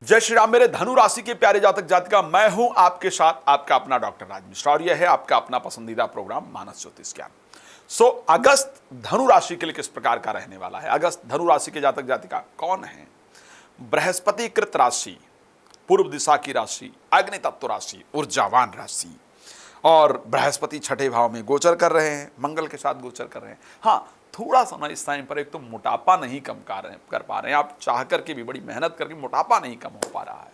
जय श्री राम। मेरे धनु राशि के प्यारे जातक जातिका, मैं हूं आपके साथ आपका अपना डॉक्टर राज मिश्रा और यह है आपका अपना पसंदीदा प्रोग्राम मानस ज्योतिष ज्ञान। अगस्त धनु राशि के लिए किस प्रकार का रहने वाला है? अगस्त धनु राशि के जातक जातिका कौन है? बृहस्पति कृत राशि, पूर्व दिशा की राशि, अग्नि तत्व राशि, ऊर्जावान राशि। और बृहस्पति छठे भाव में गोचर कर रहे हैं, मंगल के साथ गोचर कर रहे हैं। हाँ, थोड़ा सा ना इस टाइम पर एक तो मोटापा नहीं कम कर पा रहे हैं आप, चाह करके भी बड़ी मेहनत करके मोटापा नहीं कम हो पा रहा है।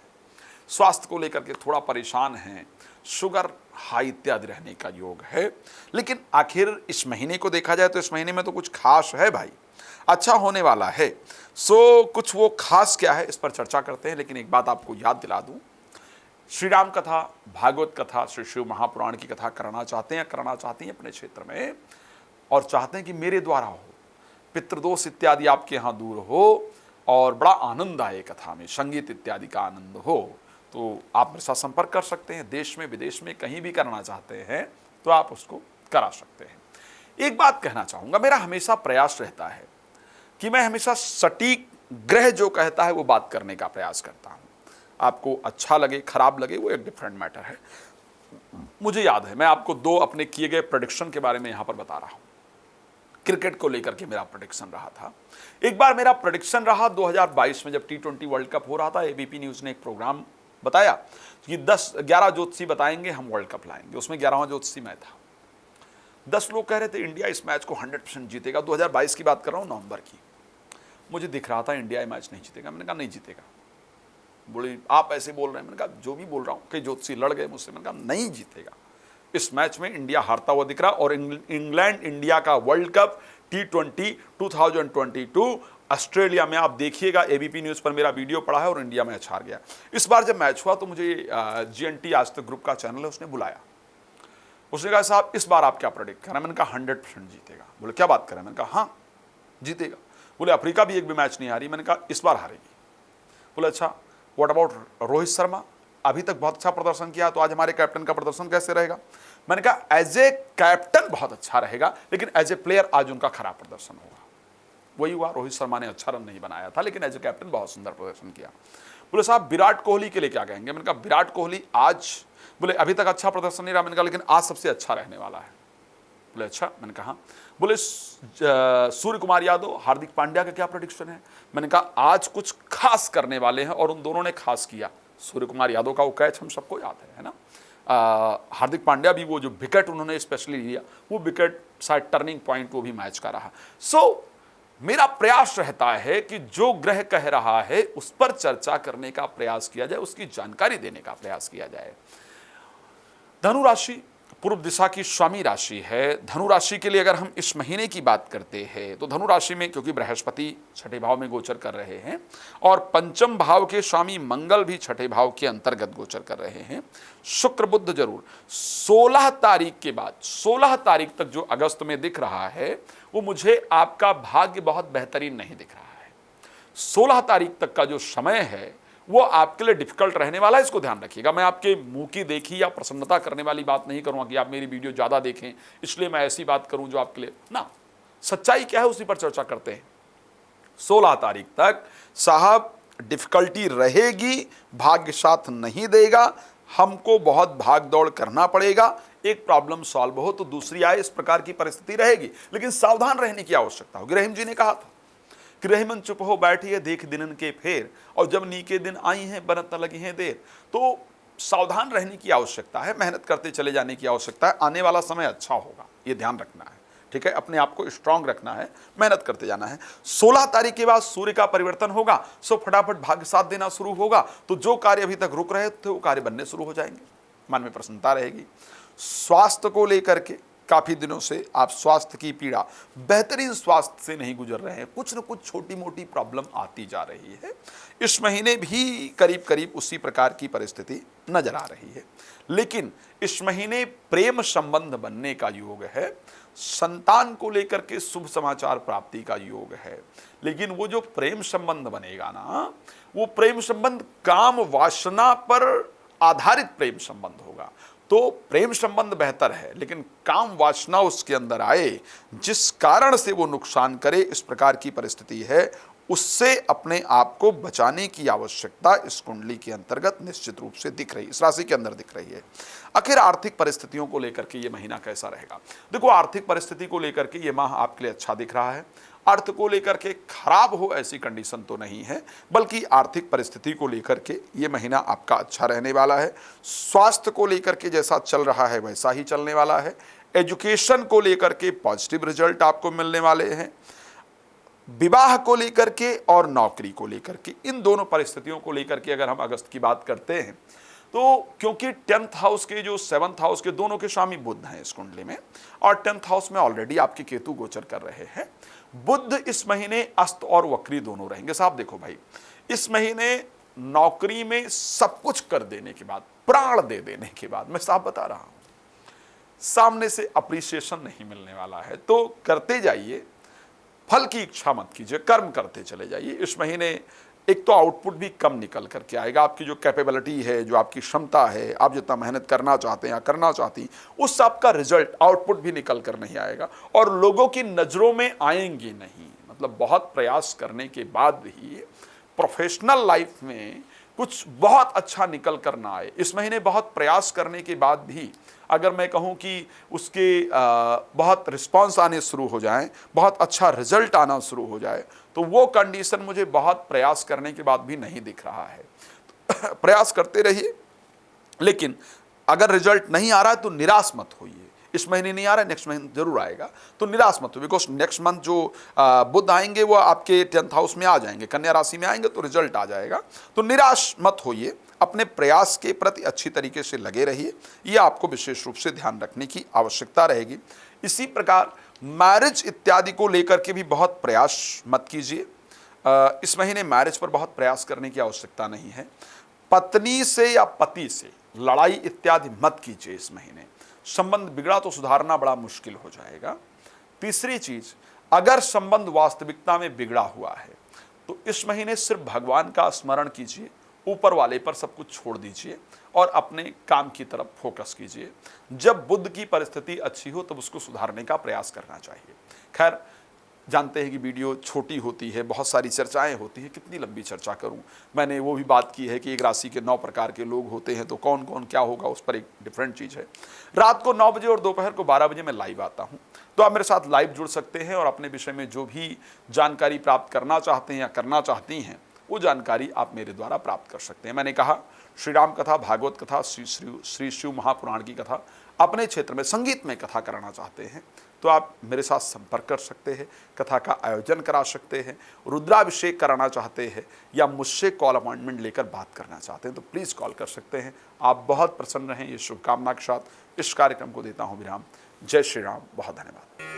स्वास्थ्य को लेकर के थोड़ा परेशान हैं, शुगर हाई इत्यादि रहने का योग है। लेकिन आखिर इस महीने को देखा जाए तो इस महीने में तो कुछ खास है भाई, अच्छा होने वाला है। कुछ वो खास क्या है इस पर चर्चा करते हैं। लेकिन एक बात आपको याद दिला दूं, श्री राम कथा, भागवत कथा, श्री शिव महापुराण की कथा करना चाहते हैं, करना चाहती हैं अपने क्षेत्र में और चाहते हैं कि मेरे द्वारा हो, पितृदोष इत्यादि आपके यहाँ दूर हो और बड़ा आनंद आए कथा में, संगीत इत्यादि का आनंद हो, तो आप मेरे साथ संपर्क कर सकते हैं। देश में विदेश में कहीं भी करना चाहते हैं तो आप उसको करा सकते हैं। एक बात कहना चाहूँगा, मेरा हमेशा प्रयास रहता है कि मैं हमेशा सटीक ग्रह जो कहता है वो बात करने का प्रयास करता हूँ। आपको अच्छा लगे खराब लगे वो एक डिफरेंट मैटर है। मुझे याद है मैं आपको दो अपने किए गए प्रेडिक्शन के बारे में यहाँ पर बता रहा हूँ। क्रिकेट को लेकर के मेरा प्रेडिक्शन रहा था। एक बार मेरा प्रेडिक्शन रहा 2022 में जब T20 वर्ल्ड कप हो रहा था। एबीपी न्यूज़ ने एक प्रोग्राम बताया कि 10-11 ज्योतिषी बताएंगे हम वर्ल्ड कप लाएंगे। उसमें 11वां ज्योतिषी मैं था। 10 लोग कह रहे थे इंडिया इस मैच को 100% जीतेगा। 2022 की बात कर रहा हूँ, नवंबर की। मुझे दिख रहा था इंडिया ये मैच नहीं जीतेगा। मैंने कहा नहीं जीतेगा। बोले आप ऐसे बोल रहे हैं। मैंने कहा जो भी बोल रहा हूँ। कई ज्योतिषी लड़ गए मुझसे। मैंने कहा नहीं जीतेगा, इस मैच में इंडिया हारता हुआ दिख रहा। और इंग्लैंड इंडिया का वर्ल्ड कप T20 2022 ऑस्ट्रेलिया में आप देखिएगा, एबीपी न्यूज़ पर मेरा वीडियो पड़ा है और इंडिया मैच हार गया। इस बार जब मैच हुआ तो मुझे GNT आज तक ग्रुप का चैनल है, उसने बुलाया। उसने कहा साहब इस बार आप क्या प्रेडिक्ट कर रहे हैं? मैंने कहा 100% जीतेगा। बोले क्या बात कर रहे हैं? मैंने कहा हाँ जीतेगा। बोले अफ्रीका भी एक भी मैच नहीं हारी। मैंने कहा इस बार हारेगी। बोले अच्छा व्हाट अबाउट रोहित शर्मा, अभी तक बहुत अच्छा प्रदर्शन किया, तो आज हमारे कैप्टन का प्रदर्शन कैसे रहेगा? मैंने कहा एज ए कैप्टन बहुत अच्छा रहेगा, लेकिन एज ए प्लेयर आज उनका खराब प्रदर्शन होगा। वही हुआ, रोहित शर्मा ने अच्छा रन नहीं बनाया था, लेकिन एज ए कैप्टन बहुत सुंदर प्रदर्शन किया। बोले साहब विराट कोहली के लिए क्या कहेंगे? मैंने कहा विराट कोहली आज, बोले अभी तक अच्छा प्रदर्शन नहीं रहा। मैंने कहा लेकिन आज सबसे अच्छा रहने वाला है। बोले अच्छा। मैंने कहा बोले सूर्य कुमार यादव, हार्दिक पांड्या का क्या प्रेडिक्शन है? मैंने कहा आज कुछ खास करने वाले हैं और उन दोनों ने खास किया। सूर्य कुमार यादव का वो कैच हम सबको याद है ना। हार्दिक पांड्या भी वो जो विकेट उन्होंने स्पेशली लिया, वो विकेट शायद टर्निंग पॉइंट वो भी मैच का रहा। मेरा प्रयास रहता है कि जो ग्रह कह रहा है उस पर चर्चा करने का प्रयास किया जाए, उसकी जानकारी देने का प्रयास किया जाए। धनु राशि पूर्व दिशा की स्वामी राशि है। धनु राशि के लिए अगर हम इस महीने की बात करते हैं तो धनु राशि में क्योंकि बृहस्पति छठे भाव में गोचर कर रहे हैं और पंचम भाव के स्वामी मंगल भी छठे भाव के अंतर्गत गोचर कर रहे हैं, शुक्र बुध जरूर 16 तारीख के बाद 16 तारीख तक जो अगस्त में दिख रहा है वो मुझे आपका भाग्य बहुत बेहतरीन नहीं दिख रहा है। 16 तारीख तक का जो समय है वो आपके लिए डिफिकल्ट रहने वाला है, इसको ध्यान रखिएगा। मैं आपके मुंह की देखी या प्रसन्नता करने वाली बात नहीं करूंगा कि आप मेरी वीडियो ज़्यादा देखें इसलिए मैं ऐसी बात करूं जो आपके लिए ना, सच्चाई क्या है उसी पर चर्चा करते हैं। 16 तारीख तक साहब डिफिकल्टी रहेगी, भाग्य साथ नहीं देगा, हमको बहुत भाग दौड़ करना पड़ेगा। एक प्रॉब्लम सॉल्व हो तो दूसरी आए, इस प्रकार की परिस्थिति रहेगी। लेकिन सावधान रहने की आवश्यकता होगी। रहीम जी ने कहा था कि रहीमन चुप हो बैठी है देख दिनन के फेर, और जब नीके दिन आई हैं बनत न लगी हैं देर। तो सावधान रहने की आवश्यकता है, मेहनत करते चले जाने की आवश्यकता है। आने वाला समय अच्छा होगा, ये ध्यान रखना है, ठीक है। अपने आप को स्ट्रांग रखना है, मेहनत करते जाना है। 16 तारीख के बाद सूर्य का परिवर्तन होगा, फटाफट भाग्य साथ देना शुरू होगा। तो जो कार्य अभी तक रुक रहे थे वो कार्य बनने शुरू हो जाएंगे, मन में प्रसन्नता रहेगी। स्वास्थ्य को लेकर के काफ़ी दिनों से आप स्वास्थ्य की पीड़ा, बेहतरीन स्वास्थ्य से नहीं गुजर रहे हैं, कुछ न कुछ छोटी मोटी प्रॉब्लम आती जा रही है। इस महीने भी करीब करीब उसी प्रकार की परिस्थिति नजर आ रही है। लेकिन इस महीने प्रेम संबंध बनने का योग है, संतान को लेकर के शुभ समाचार प्राप्ति का योग है। लेकिन वो जो प्रेम संबंध बनेगा ना, वो प्रेम संबंध काम वासना पर आधारित प्रेम संबंध होगा। तो प्रेम संबंध बेहतर है, लेकिन काम वासना उसके अंदर आए जिस कारण से वो नुकसान करे, इस प्रकार की परिस्थिति है। उससे अपने आप को बचाने की आवश्यकता इस कुंडली के अंतर्गत निश्चित रूप से दिख रही, इस राशि के अंदर दिख रही है। आखिर आर्थिक परिस्थितियों को लेकर के ये महीना कैसा रहेगा? देखो, आर्थिक परिस्थिति को लेकर के ये माह आपके लिए अच्छा दिख रहा है। अर्थ को लेकर के खराब हो ऐसी कंडीशन तो नहीं है, बल्कि आर्थिक परिस्थिति को लेकर के ये महीना आपका अच्छा रहने वाला है। स्वास्थ्य को लेकर के जैसा चल रहा है वैसा ही चलने वाला है। एजुकेशन को लेकर के पॉजिटिव रिजल्ट आपको मिलने वाले हैं। विवाह को लेकर के और नौकरी को लेकर के, इन दोनों परिस्थितियों को लेकर के अगर हम अगस्त की बात करते हैं तो क्योंकि 10th हाउस के जो 7th हाउस के दोनों के स्वामी बुध हैं इस कुंडली में, और 10th हाउस में ऑलरेडी आपके केतु गोचर कर रहे हैं। बुध इस महीने अस्त और वक्री दोनों रहेंगे। साहब देखो भाई, इस महीने नौकरी में सब कुछ कर देने के बाद, प्राण दे देने के बाद, मैं साफ बता रहा हूं, सामने से अप्रिसिएशन नहीं मिलने वाला है। तो करते जाइए, फल की इच्छा मत कीजिए, कर्म करते चले जाइए। इस महीने एक तो आउटपुट भी कम निकल करके आएगा। आपकी जो कैपेबिलिटी है, जो आपकी क्षमता है, आप जितना मेहनत करना चाहते हैं या करना चाहती, उस सबका रिजल्ट आउटपुट भी निकल कर नहीं आएगा और लोगों की नज़रों में आएंगी नहीं। मतलब बहुत प्रयास करने के बाद ही प्रोफेशनल लाइफ में कुछ बहुत अच्छा निकल कर ना आए। इस महीने बहुत प्रयास करने के बाद भी अगर मैं कहूं कि उसके बहुत रिस्पांस आने शुरू हो जाएं, बहुत अच्छा रिजल्ट आना शुरू हो जाए, तो वो कंडीशन मुझे बहुत प्रयास करने के बाद भी नहीं दिख रहा है। प्रयास करते रहिए, लेकिन अगर रिजल्ट नहीं आ रहा है तो निराश मत होइए। इस महीने नहीं आ रहा है, नेक्स्ट महीने जरूर आएगा, तो निराश मत हो। बिकॉज नेक्स्ट मंथ जो बुध आएंगे वो आपके 10th हाउस में आ जाएंगे, कन्या राशि में आएंगे, तो रिजल्ट आ जाएगा। तो निराश मत होइए, अपने प्रयास के प्रति अच्छी तरीके से लगे रहिए। ये आपको विशेष रूप से ध्यान रखने की आवश्यकता रहेगी। इसी प्रकार मैरिज इत्यादि को लेकर के भी बहुत प्रयास मत कीजिए। इस महीने मैरिज पर बहुत प्रयास करने की आवश्यकता नहीं है। पत्नी से या पति से लड़ाई इत्यादि मत कीजिए इस महीने। संबंध बिगड़ा तो सुधारना बड़ा मुश्किल हो जाएगा। तीसरी चीज, अगर संबंध वास्तविकता में बिगड़ा हुआ है तो इस महीने सिर्फ भगवान का स्मरण कीजिए, ऊपर वाले पर सब कुछ छोड़ दीजिए और अपने काम की तरफ फोकस कीजिए। जब बुध की परिस्थिति अच्छी हो तब उसको सुधारने का प्रयास करना चाहिए। खैर, जानते हैं कि वीडियो छोटी होती है, बहुत सारी चर्चाएं होती हैं, कितनी लंबी चर्चा करूं। मैंने वो भी बात की है कि एक राशि के 9 प्रकार के लोग होते हैं, तो कौन कौन क्या होगा उस पर एक डिफरेंट चीज़ है। रात को 9 बजे और दोपहर को 12 बजे मैं लाइव आता हूं, तो आप मेरे साथ लाइव जुड़ सकते हैं और अपने विषय में जो भी जानकारी प्राप्त करना चाहते हैं या करना चाहती हैं वो जानकारी आप मेरे द्वारा प्राप्त कर सकते हैं। मैंने कहा, श्री राम कथा, भागवत कथा, श्री शिव महापुराण की कथा, अपने क्षेत्र में संगीत में कथा कराना चाहते हैं तो आप मेरे साथ संपर्क कर सकते हैं, कथा का आयोजन करा सकते हैं। रुद्राभिषेक कराना चाहते हैं या मुझसे कॉल अपॉइंटमेंट लेकर बात करना चाहते हैं तो प्लीज़ कॉल कर सकते हैं। आप बहुत प्रसन्न रहें, ये शुभकामना के साथ इस कार्यक्रम को देता हूँ विराम। जय श्री राम, बहुत धन्यवाद।